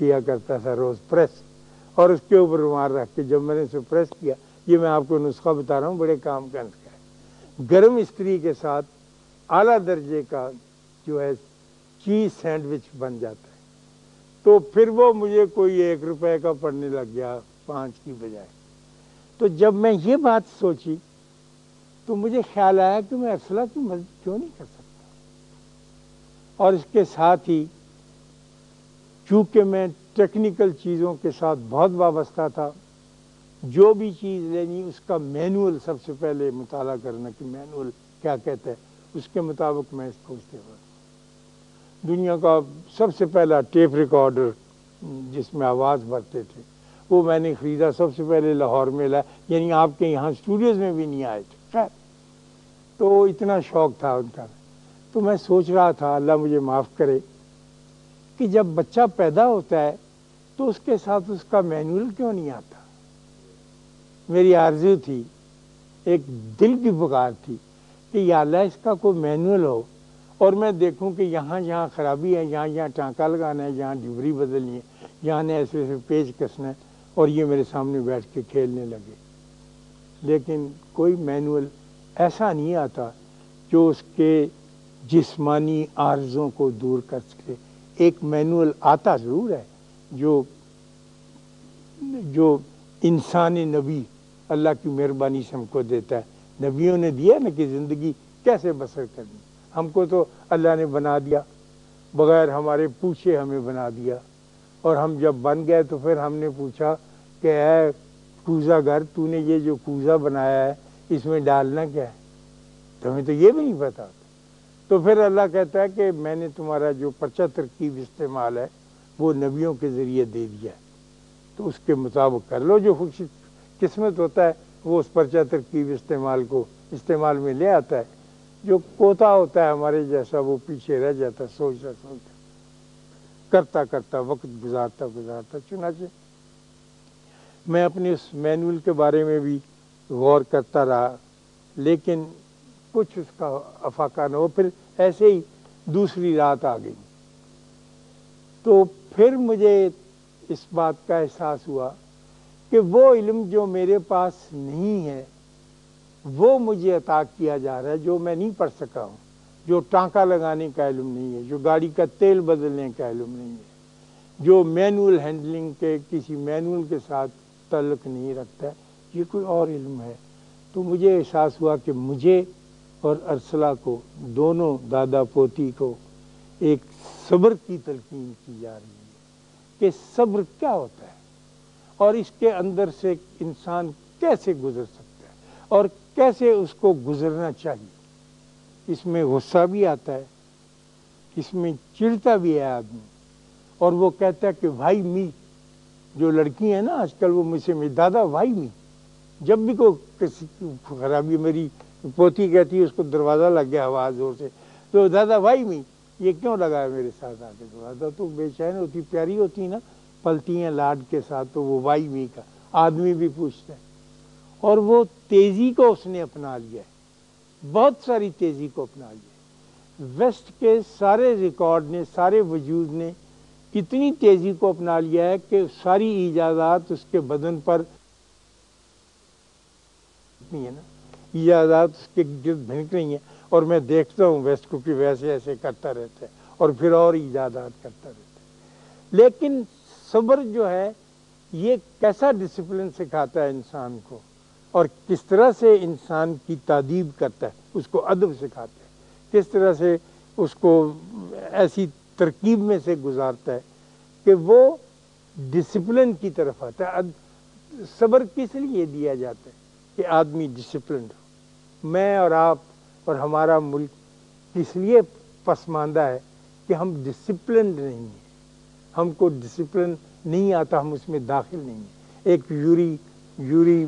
کیا کرتا تھا روز پریس، اور اس کے اوپر رومال رکھ کے جب میں نے اسے پریس کیا، یہ میں آپ کو نسخہ بتا رہا ہوں، بڑے کام کا نسخہ ہے، گرم استری کے ساتھ اعلیٰ درجے کا جو ہے چیز سینڈوچ بن جاتا ہے۔ تو پھر وہ مجھے کوئی 1 روپے کا پڑنے لگ گیا 5 کی بجائے۔ تو جب میں یہ بات سوچی تو مجھے خیال آیا کہ میں ارسلہ کی مدد کیوں نہیں کر سکتا، اور اس کے ساتھ ہی چونکہ میں ٹیکنیکل چیزوں کے ساتھ بہت وابستہ تھا، جو بھی چیز لینی اس کا مینول سب سے پہلے مطالعہ کرنا کہ مینول کیا کہتا ہے، اس کے مطابق میں اس کو استعمال۔ دنیا کا سب سے پہلا ٹیپ ریکارڈر جس میں آواز بھرتے تھے وہ میں نے خریدا، سب سے پہلے لاہور میں لایا، یعنی آپ کے یہاں اسٹوڈیوز میں بھی نہیں آئے تھے، خیر تو اتنا شوق تھا ان کا۔ تو میں سوچ رہا تھا اللہ مجھے معاف کرے کہ جب بچہ پیدا ہوتا ہے تو اس کے ساتھ اس کا مینول کیوں نہیں آتا۔ میری آرزو تھی، ایک دل کی پکار تھی کہ یا اللہ اس کا کوئی مینول ہو اور میں دیکھوں کہ یہاں جہاں خرابی ہے، یہاں ٹانکا لگانا ہے، یہاں ڈبری بدلنی ہے، یہاں نے ایسے ایسے پیچ کسنا ہے، اور یہ میرے سامنے بیٹھ کے کھیلنے لگے۔ لیکن کوئی مینول ایسا نہیں آتا جو اس کے جسمانی عارضوں کو دور کر سکے۔ ایک مینول آتا ضرور ہے جو انسان نبی اللہ کی مہربانی سے ہم کو دیتا ہے، نبیوں نے دیا نا کہ زندگی کیسے بسر کرنی۔ ہم کو تو اللہ نے بنا دیا، بغیر ہمارے پوچھے ہمیں بنا دیا، اور ہم جب بن گئے تو پھر ہم نے پوچھا کہ اے کوزہ گر، تو نے یہ جو کوزہ بنایا ہے اس میں ڈالنا کیا ہے، تمہیں تو یہ بھی نہیں پتا۔ تو پھر اللہ کہتا ہے کہ میں نے تمہارا جو پرچہ ترکیب استعمال ہے وہ نبیوں کے ذریعے دے دیا ہے، تو اس کے مطابق کر لو۔ جو خوش قسمت ہوتا ہے وہ اس پرچہ ترکیب استعمال میں لے آتا ہے، جو کوتا ہوتا ہے ہمارے جیسا وہ پیچھے رہ جاتا، سوچتا کرتا کرتا وقت گزارتا۔ چنانچہ میں اپنے اس مینول کے بارے میں بھی غور کرتا رہا، لیکن کچھ اس کا افاقہ نہ ہو۔ پھر ایسے ہی دوسری رات آ گئی، تو پھر مجھے اس بات کا احساس ہوا کہ وہ علم جو میرے پاس نہیں ہے وہ مجھے عطا کیا جا رہا ہے، جو میں نہیں پڑھ سکا ہوں، جو ٹانکا لگانے کا علم نہیں ہے، جو گاڑی کا تیل بدلنے کا علم نہیں ہے، جو مینول ہینڈلنگ کے کسی مینول کے ساتھ تعلق نہیں رکھتا ہے، یہ کوئی اور علم ہے۔ تو مجھے احساس ہوا کہ مجھے اور ارسلہ کو، دونوں دادا پوتی کو، ایک صبر کی تلقین کی جا رہی ہے کہ صبر کیا ہوتا ہے اور اس کے اندر سے انسان کیسے گزر سکتا ہے اور کیسے اس کو گزرنا چاہیے۔ اس میں غصہ بھی آتا ہے، اس میں چڑھتا بھی ہے آدمی، اور وہ کہتا ہے کہ بھائی می، جو لڑکی ہیں نا آج کل وہ مجھ سے دادا بھائی می، جب بھی کوئی کسی خرابی، میری پوتی کہتی ہے اس کو دروازہ لگ گیا آواز زور سے، تو دادا بھائی می یہ کیوں لگا ہے میرے ساتھ آ کے دروازہ، تو بے چین ہوتی، پیاری ہوتی نا، پلتی ہیں لاڈ کے ساتھ، تو وہ بھائی می کا آدمی بھی پوچھتا ہے۔ اور وہ تیزی کو اس نے اپنا لیا ہے، بہت ساری تیزی کو اپنا لیا ہے۔ ویسٹ کے سارے ریکارڈ نے، سارے وجود نے اتنی تیزی کو اپنا لیا ہے کہ ساری ایجادات اس کے بدن پر ہے نا، ایجادات اس کے گرد بھنک رہی ہیں، اور میں دیکھتا ہوں ویسٹ کو کہ ویسے ایسے کرتا رہتا ہے اور پھر اور ایجادات کرتا رہتا ہے۔ لیکن صبر جو ہے یہ کیسا ڈسپلن سکھاتا ہے انسان کو، اور کس طرح سے انسان کی تادیب کرتا ہے، اس کو ادب سکھاتا ہے، کس طرح سے اس کو ایسی ترکیب میں سے گزارتا ہے کہ وہ ڈسپلن کی طرف آتا ہے۔ صبر کس لیے دیا جاتا ہے کہ آدمی ڈسپلنڈ ہو۔ میں اور آپ اور ہمارا ملک اس لیے پسماندہ ہے کہ ہم ڈسپلنڈ نہیں ہیں، ہم کو ڈسپلن نہیں آتا، ہم اس میں داخل نہیں ہیں۔ ایک یوری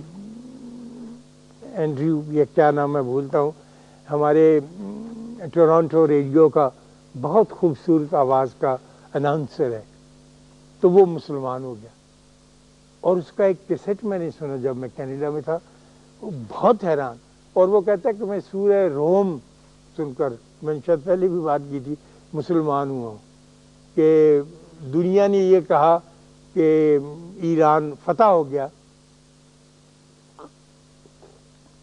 اینڈریو، یہ کیا نام ہے بھولتا ہوں، ہمارے ٹورانٹو ریڈیو کا بہت خوبصورت آواز کا اناؤنسر ہے، تو وہ مسلمان ہو گیا، اور اس کا ایک کیسٹ میں نے سنا جب میں کینیڈا میں تھا، وہ بہت حیران، اور وہ کہتا ہے کہ میں سورہ روم سن کر، میں نے شاید پہلے بھی بات کی تھی، مسلمان ہوا ہوں، کہ دنیا نے یہ کہا کہ ایران فتح ہو گیا،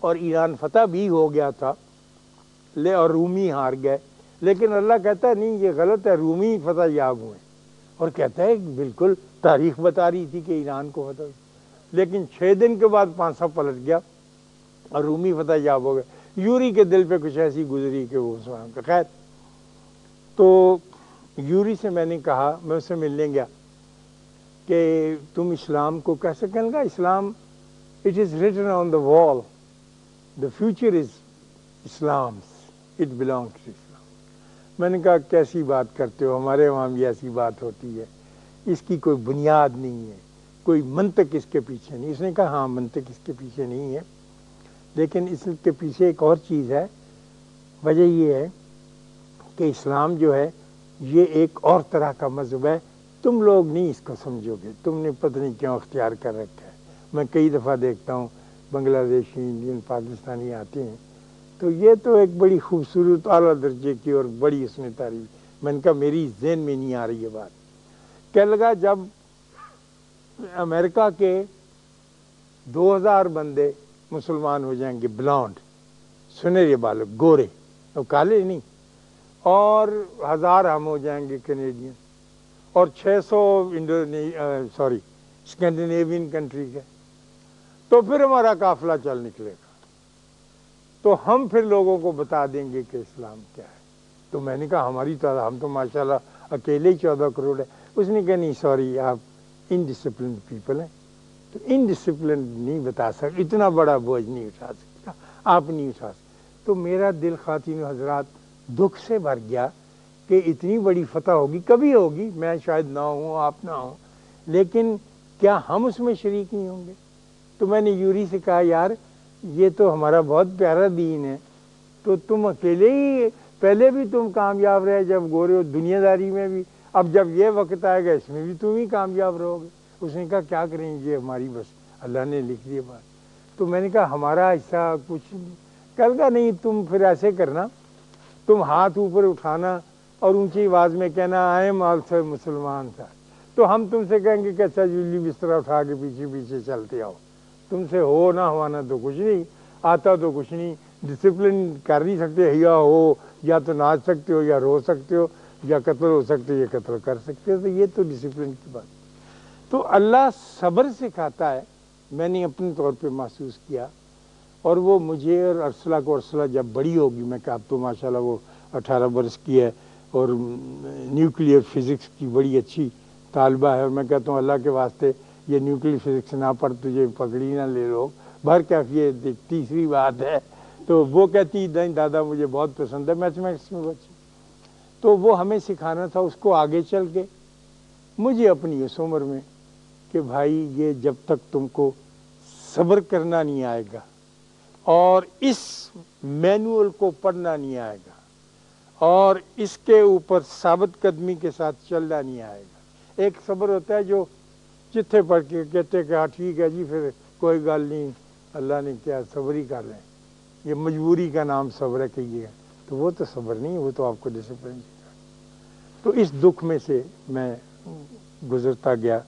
اور ایران فتح بھی ہو گیا تھا اور رومی ہار گئے، لیکن اللہ کہتا ہے نہیں، یہ غلط ہے، رومی فتح یاب ہوئے، اور کہتا ہے بالکل تاریخ بتا رہی تھی کہ ایران کو فتح ہوئی، لیکن 6 دن کے بعد پانسا پلٹ گیا اور رومی فتح یاب ہو گئے۔ یوری کے دل پہ کچھ ایسی گزری کہ وہ مسلمان کا خیر۔ تو یوری سے میں نے کہا، میں اس سے ملنے گیا کہ تم اسلام کو کیسے کہنے گا؟ Islam it is written on the wall, the future is Islam, it belongs to Islam. میں نے کہا کیسی بات کرتے ہو، ہمارے وہاں بھی ایسی بات ہوتی ہے، اس کی کوئی بنیاد نہیں ہے، کوئی منطق اس کے پیچھے نہیں۔ اس نے کہا ہاں منطق اس کے پیچھے نہیں ہے، لیکن اس کے پیچھے ایک اور چیز ہے۔ وجہ یہ ہے کہ اسلام جو ہے یہ ایک اور طرح کا مذہب ہے، تم لوگ نہیں اس کو سمجھو گے، تم نے پتہ نہیں کیوں اختیار کر رکھا ہے۔ میں کئی دفعہ دیکھتا ہوں بنگلہ دیشی، انڈین، پاکستانی آتے ہیں تو یہ تو ایک بڑی خوبصورت اعلیٰ درجے کی اور بڑی اس نے تعریف، میں نے کہا میری ذہن میں نہیں آ رہی یہ بات۔ کہنے لگا جب امریکہ کے 2000 بندے مسلمان ہو جائیں گے، بلانڈ، سنہرے بالوں، گورے، اور کالے نہیں، اور 1000 ہم ہو جائیں گے کینیڈین، اور 600 اسکینڈینیوین کنٹری کے، تو پھر ہمارا قافلہ چل نکلے گا، تو ہم پھر لوگوں کو بتا دیں گے کہ اسلام کیا ہے۔ تو میں نے کہا ہماری تعداد، ہم تو ماشاءاللہ اکیلے ہی 14 کروڑ ہے۔ اس نے کہا نہیں سوری، آپ انڈسپلنڈ پیپل ہیں، تو انڈسپلنڈ نہیں بتا سکتے، اتنا بڑا بوجھ نہیں اٹھا سکتا، آپ نہیں اٹھا سکتے۔ تو میرا دل خواتین و حضرات دکھ سے بھر گیا کہ اتنی بڑی فتح ہوگی، کبھی ہوگی، میں شاید نہ ہوں، آپ نہ ہوں، لیکن کیا ہم اس میں شریک نہیں ہوں گے؟ تو میں نے یوری سے کہا یار یہ تو ہمارا بہت پیارا دین ہے، تو تم اکیلے ہی پہلے بھی تم کامیاب رہے جب گورے ہو، دنیا داری میں بھی، اب جب یہ وقت آئے گا اس میں بھی تم ہی کامیاب رہو گے۔ اس نے کہا کیا کریں، یہ ہماری بس اللہ نے لکھ دی بات۔ تو میں نے کہا ہمارا ایسا کچھ نہیں۔ کل کا نہیں، تم پھر ایسے کرنا، تم ہاتھ اوپر اٹھانا اور اونچی آواز میں کہنا آئی ایم آلسو مسلمان تھا، تو ہم تم سے کہیں گے کہ اچھا جلی بستر اٹھا کے پیچھے پیچھے چلتے آؤ، تم سے ہو نہ ہوانا تو کچھ نہیں، آتا تو کچھ نہیں، ڈسپلن کر نہیں سکتے، یا ہو یا تو ناچ سکتے ہو، یا رو سکتے ہو، یا قتل ہو سکتے ہو، یا قتل کر سکتے ہو، تو یہ تو ڈسپلن کی بات۔ تو اللہ صبر سکھاتا ہے، میں نے اپنے طور پہ محسوس کیا، اور وہ مجھے اور ارسلہ کو، ارسلہ جب بڑی ہوگی، میں کہا اب تو ماشاءاللہ وہ 18 برس کی ہے اور نیوکلیئر فزکس کی بڑی اچھی طالبہ ہے، اور میں کہتا ہوں اللہ کے واسطے یہ نیوکلیئر فزکس نہ پڑھ تجھے پگڑی نہ لے لو، بھر کیف یہ تیسری بات ہے۔ تو وہ کہتی نہیں دادا مجھے بہت پسند ہے میتھمیٹکس میں بچے، تو وہ ہمیں سکھانا تھا اس کو آگے چل کے، مجھے اپنی اس عمر میں، کہ بھائی یہ جب تک تم کو صبر کرنا نہیں آئے گا اور اس مینول کو پڑھنا نہیں آئے گا اور اس کے اوپر ثابت قدمی کے ساتھ چلنا نہیں آئے گا۔ ایک صبر ہوتا ہے جو چٹھے پڑھ کے کہتے کہ ہاں ٹھیک ہے جی پھر کوئی گل نہیں، اللہ نے کیا صبر ہی کر رہے ہیں، یہ مجبوری کا نام صبر ہے کہیے، تو وہ تو صبر نہیں، وہ تو آپ کو ڈسپلن سکھا۔ تو اس دکھ میں سے میں گزرتا گیا،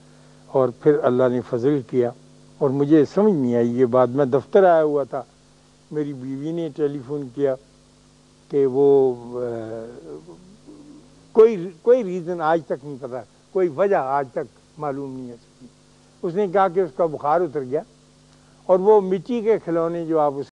اور پھر اللہ نے فضل کیا، اور مجھے سمجھ نہیں آئی یہ بات، میں دفتر آیا ہوا تھا، میری بیوی نے ٹیلی فون کیا کہ وہ کوئی ریزن آج تک نہیں پتا، کوئی وجہ آج تک معلوم نہیں ہے سکی۔ اس نے کہا کہ اس کا بخار اتر گیا، اور وہ مٹی کے کھلونے جو آپ اس